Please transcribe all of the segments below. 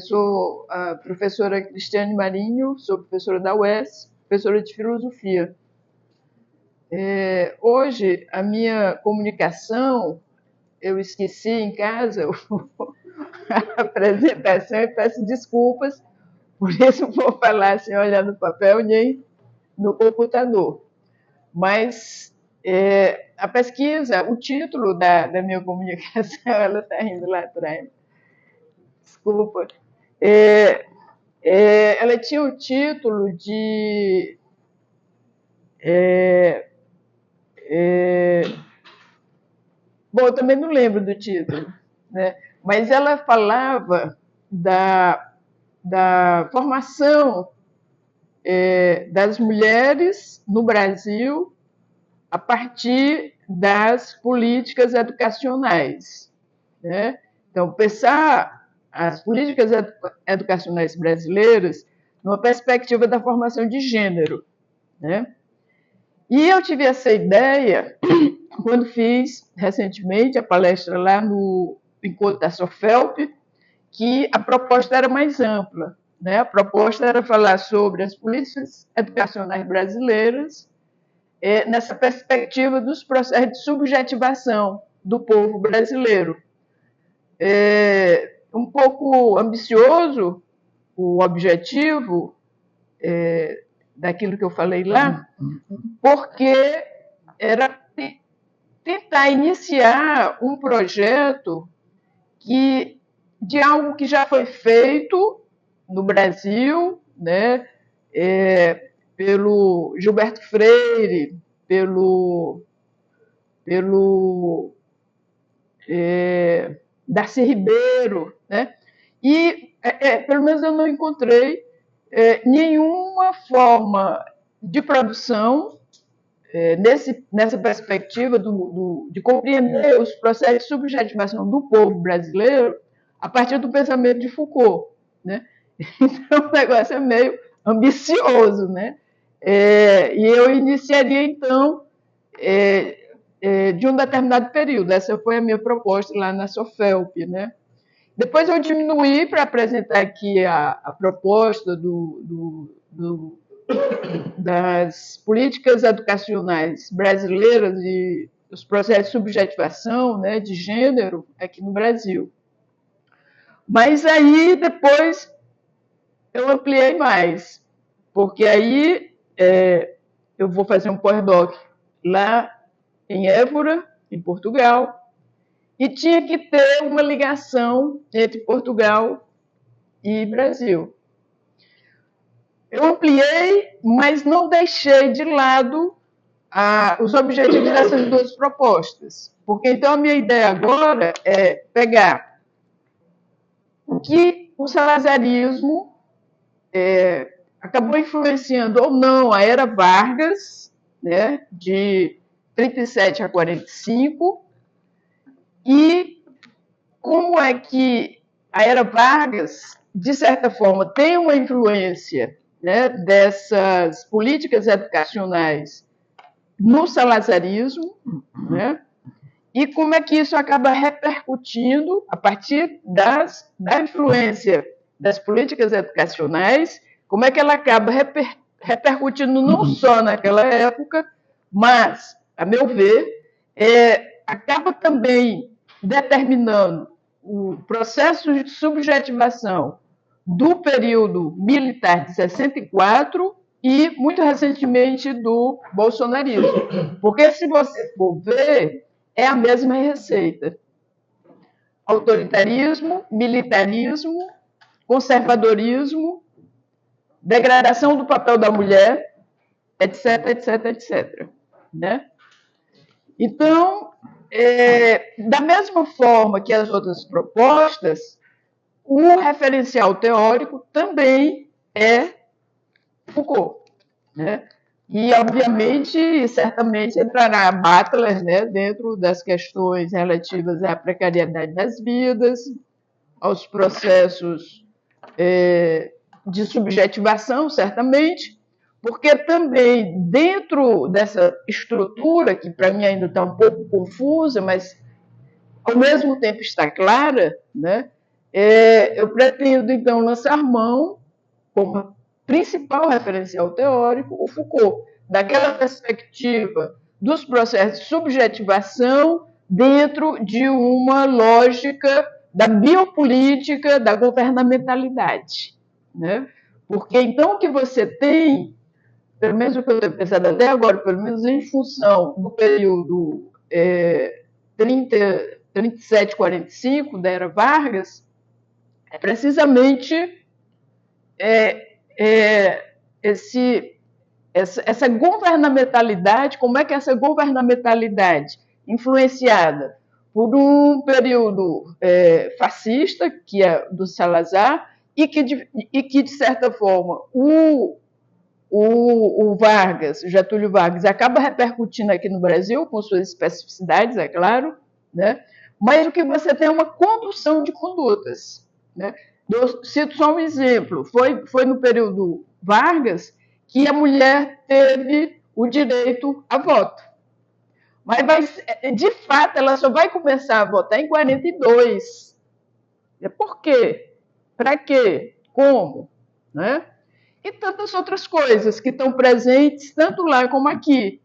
Sou a professora Cristiane Marinho, sou professora da UES, professora de filosofia. Hoje, a minha comunicação, eu esqueci em casa a apresentação e peço desculpas, por isso vou falar assim, olhando no papel, nem no computador. Mas a pesquisa, o título da minha comunicação, ela está indo lá atrás. Desculpa. Ela tinha o título de bom, eu também não lembro do título, né? Mas ela falava da formação das mulheres no Brasil a partir das políticas educacionais, né? Então, pensar as políticas educacionais brasileiras numa perspectiva da formação de gênero, né? E eu tive essa ideia quando fiz recentemente a palestra lá no encontro da Sofelp, que a proposta era mais ampla, né? A proposta era falar sobre as políticas educacionais brasileiras nessa perspectiva dos processos de subjetivação do povo brasileiro. Um pouco ambicioso o objetivo daquilo que eu falei lá, porque era tentar iniciar um projeto de algo que já foi feito no Brasil, né, pelo Gilberto Freire, pelo Darcy Ribeiro, né, e pelo menos eu não encontrei nenhuma forma de produção nessa perspectiva de compreender os processos de subjetivação do povo brasileiro a partir do pensamento de Foucault, né? Então, o negócio é meio ambicioso, né? E eu iniciaria, então, de um determinado período. Essa foi a minha proposta lá na Sofelp, né? Depois eu diminuí para apresentar aqui a proposta das políticas educacionais brasileiras e os processos de subjetivação, né, de gênero aqui no Brasil. Mas aí depois eu ampliei mais, porque aí eu vou fazer um pós-doc lá em Évora, em Portugal, e tinha que ter uma ligação entre Portugal e Brasil. Eu ampliei, mas não deixei de lado os objetivos dessas duas propostas. Porque então a minha ideia agora é pegar o que o salazarismo acabou influenciando ou não a era Vargas, né, de 37 a 45, e como é que a era Vargas, de certa forma, tem uma influência, né, dessas políticas educacionais no salazarismo, né, e como é que isso acaba repercutindo a partir da influência das políticas educacionais, como é que ela acaba repercutindo não só naquela época, mas, a meu ver, acaba também determinando o processo de subjetivação do período militar de 64 e, muito recentemente, do bolsonarismo. Porque, se você for ver, é a mesma receita. Autoritarismo, militarismo, conservadorismo, degradação do papel da mulher, etc, etc, etc. Né? Então, da mesma forma que as outras propostas, o referencial teórico também é Foucault, né? E, obviamente, e certamente entrará Butler, né, dentro das questões relativas à precariedade das vidas, aos processos de subjetivação, certamente, porque também dentro dessa estrutura, que para mim ainda está um pouco confusa, mas ao mesmo tempo está clara, né, Eu pretendo, então, lançar mão, como principal referencial teórico, o Foucault, daquela perspectiva dos processos de subjetivação dentro de uma lógica da biopolítica, da governamentalidade, né? Porque então o que você tem, pelo menos o que eu tenho pensado até agora, pelo menos em função do período 37-45 da era Vargas, é precisamente essa governamentalidade, como é que essa governamentalidade, influenciada por um período fascista, que é do Salazar, e que, de certa forma, o Vargas, Getúlio Vargas, acaba repercutindo aqui no Brasil, com suas especificidades, é claro, né? Mas o que você tem é uma condução de condutas. Né? Eu cito só um exemplo. Foi no período Vargas que a mulher teve o direito a voto. Mas, de fato, ela só vai começar a votar em 42. Por quê? Para quê? Como? Né? E tantas outras coisas que estão presentes, tanto lá como aqui.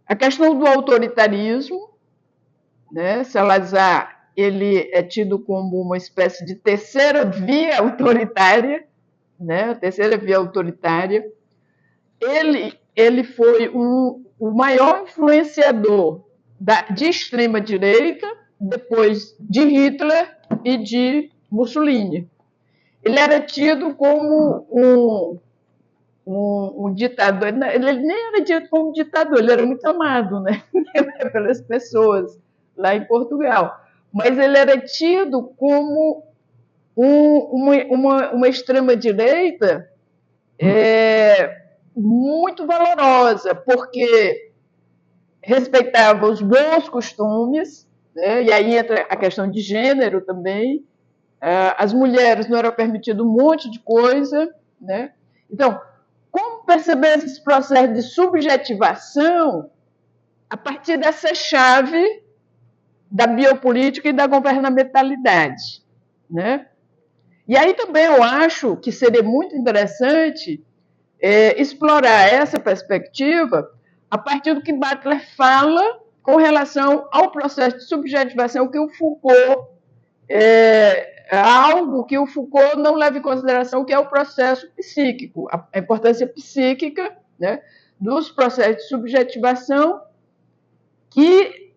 A questão do autoritarismo, né? Salazar, ele é tido como uma espécie de terceira via autoritária, né? A terceira via autoritária. Ele foi o maior influenciador de extrema-direita, depois de Hitler e de Mussolini. Ele era tido como um ditador. Ele nem era tido como ditador, ele era muito amado, né? Pelas pessoas lá em Portugal. Mas ele era tido como uma extrema-direita muito valorosa, porque respeitava os bons costumes, né? E aí entra a questão de gênero também. As mulheres não eram permitido um monte de coisa, né? Então, como perceber esses processos de subjetivação a partir dessa chave da biopolítica e da governamentalidade, né? E aí também eu acho que seria muito interessante explorar essa perspectiva a partir do que Butler fala com relação ao processo de subjetivação que o Foucault algo que o Foucault não leva em consideração, que é o processo psíquico, a importância psíquica, né, dos processos de subjetivação, que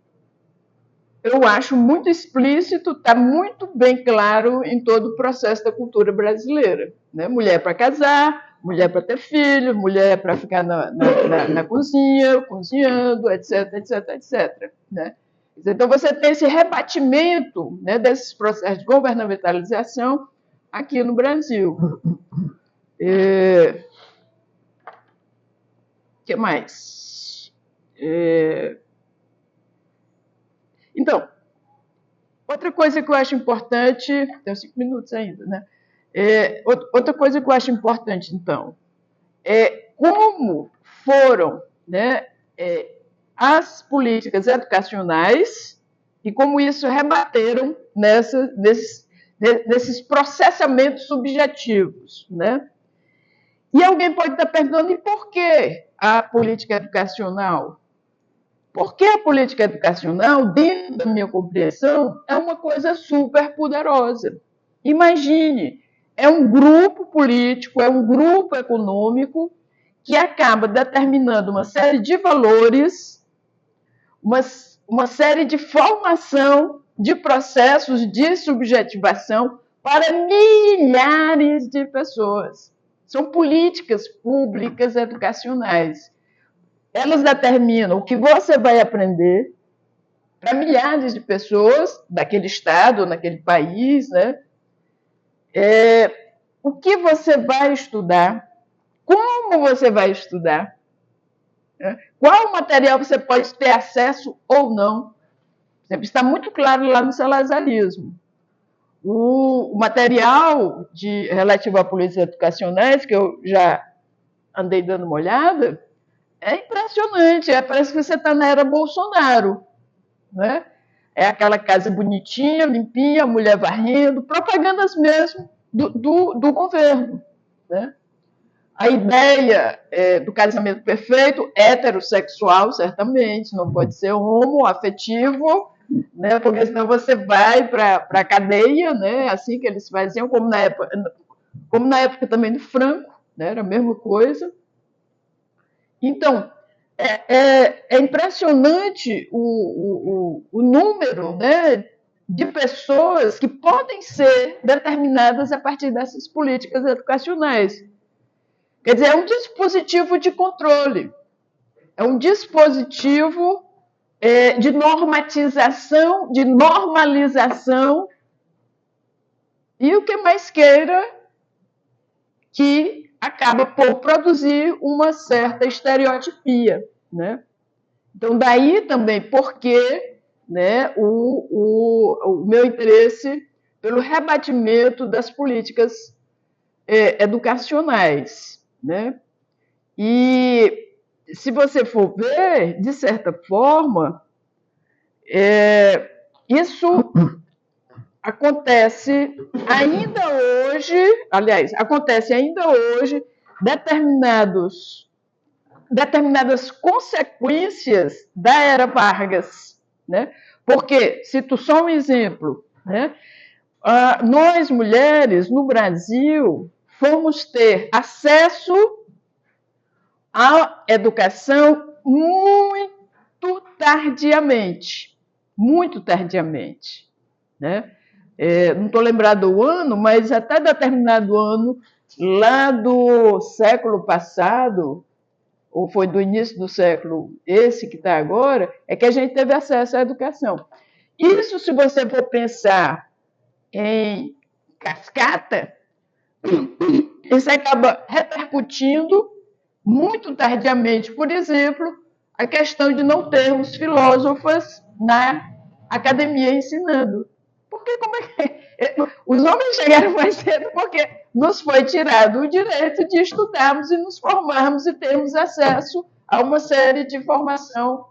eu acho muito explícito, está muito bem claro em todo o processo da cultura brasileira. Né? Mulher para casar, mulher para ter filho, mulher para ficar na cozinha, cozinhando, etc, etc, etc. Né? Então, você tem esse rebatimento, né, desses processos de governamentalização aqui no Brasil. O que mais? Então, outra coisa que eu acho importante... Tenho 5 minutos ainda, né? Outra coisa que eu acho importante, então, é como foram, né, as políticas educacionais e como isso rebateram nesses processamentos subjetivos. Né? E alguém pode estar perguntando, e por que a política educacional? Porque a política educacional, dentro da minha compreensão, é uma coisa super poderosa. Imagine, é um grupo político, é um grupo econômico que acaba determinando uma série de valores, uma série de formação de processos de subjetivação para milhares de pessoas. São políticas públicas educacionais. Elas determinam o que você vai aprender para milhares de pessoas daquele estado, naquele país, né? O que você vai estudar, como você vai estudar, né? Qual material você pode ter acesso ou não. Está muito claro lá no salazarismo. O material relativo a políticas educacionais, que eu já andei dando uma olhada, é impressionante. Parece que você está na era Bolsonaro. Né? é aquela casa bonitinha, limpinha, a mulher varrendo, propagandas mesmo do governo, né? A ideia do casamento perfeito, heterossexual, certamente, não pode ser homoafetivo, né? Porque senão você vai para a cadeia, né? Assim que eles faziam, como na época também do Franco, né? Era a mesma coisa. Então, é impressionante o número, né, de pessoas que podem ser determinadas a partir dessas políticas educacionais. Quer dizer, é um dispositivo de controle, é um dispositivo de normatização, de normalização, e o que mais queira, que acaba por produzir uma certa estereotipia, né? Então, daí também porque, né, o meu interesse pelo rebatimento das políticas educacionais, né? E se você for ver, de certa forma, isso acontece ainda hoje, aliás, acontece ainda hoje determinadas consequências da era Vargas, né? Porque, cito só um exemplo, né? Nós, mulheres, no Brasil, fomos ter acesso à educação muito tardiamente, né? Não estou lembrado do ano, mas até determinado ano, lá do século passado, ou foi do início do século, esse que está agora, é que a gente teve acesso à educação. Isso, se você for pensar em cascata, isso acaba repercutindo muito tardiamente, por exemplo, a questão de não termos filósofas na academia ensinando. Porque como é que os homens chegaram mais cedo porque nos foi tirado o direito de estudarmos e nos formarmos e termos acesso a uma série de formação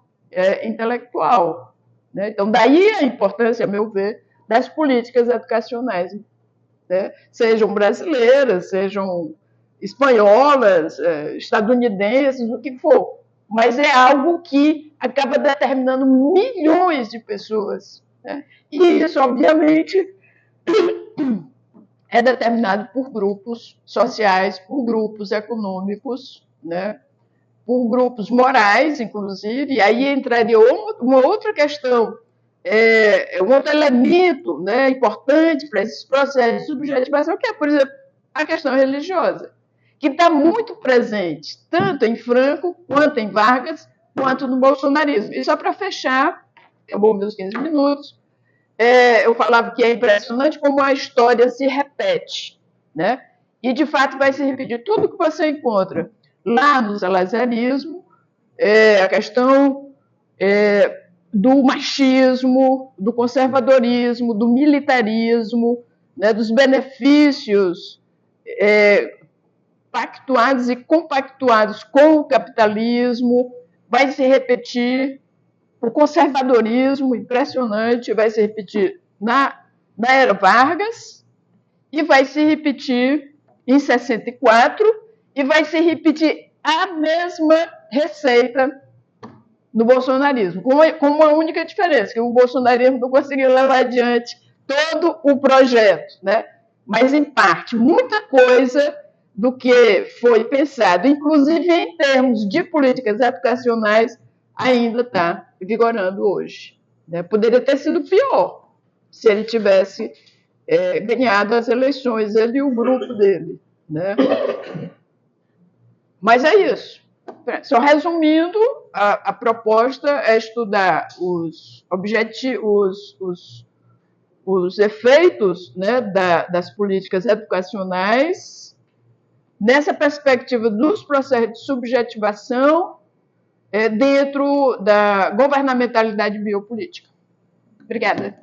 intelectual, né? Então, daí a importância, a meu ver, das políticas educacionais, né? Sejam brasileiras, sejam espanholas, estadunidenses, o que for. Mas é algo que acaba determinando milhões de pessoas, né? E isso, obviamente, é determinado por grupos sociais, por grupos econômicos, né? Por grupos morais, inclusive, e aí entraria uma outra questão, um outro elemento, né, importante para esses processos de subjetivação, que é, por exemplo, a questão religiosa, que está muito presente, tanto em Franco, quanto em Vargas, quanto no bolsonarismo. E só para fechar, acabou meus 15 minutos, eu falava que é impressionante como a história se repete, né? E, de fato, vai se repetir. Tudo que você encontra lá no salazarismo, a questão do machismo, do conservadorismo, do militarismo, né, dos benefícios pactuados e compactuados com o capitalismo, vai se repetir. O conservadorismo impressionante vai se repetir na era Vargas e vai se repetir em 64 e vai se repetir a mesma receita no bolsonarismo, com uma única diferença, que o bolsonarismo não conseguiu levar adiante todo o projeto, né? Mas, em parte, muita coisa do que foi pensado, inclusive em termos de políticas educacionais, ainda está vigorando hoje, né? Poderia ter sido pior se ele tivesse ganhado as eleições, ele e o grupo dele, né? Mas é isso. Só resumindo, a proposta é estudar os efeitos, né, das políticas educacionais nessa perspectiva dos processos de subjetivação dentro da governamentalidade biopolítica. Obrigada.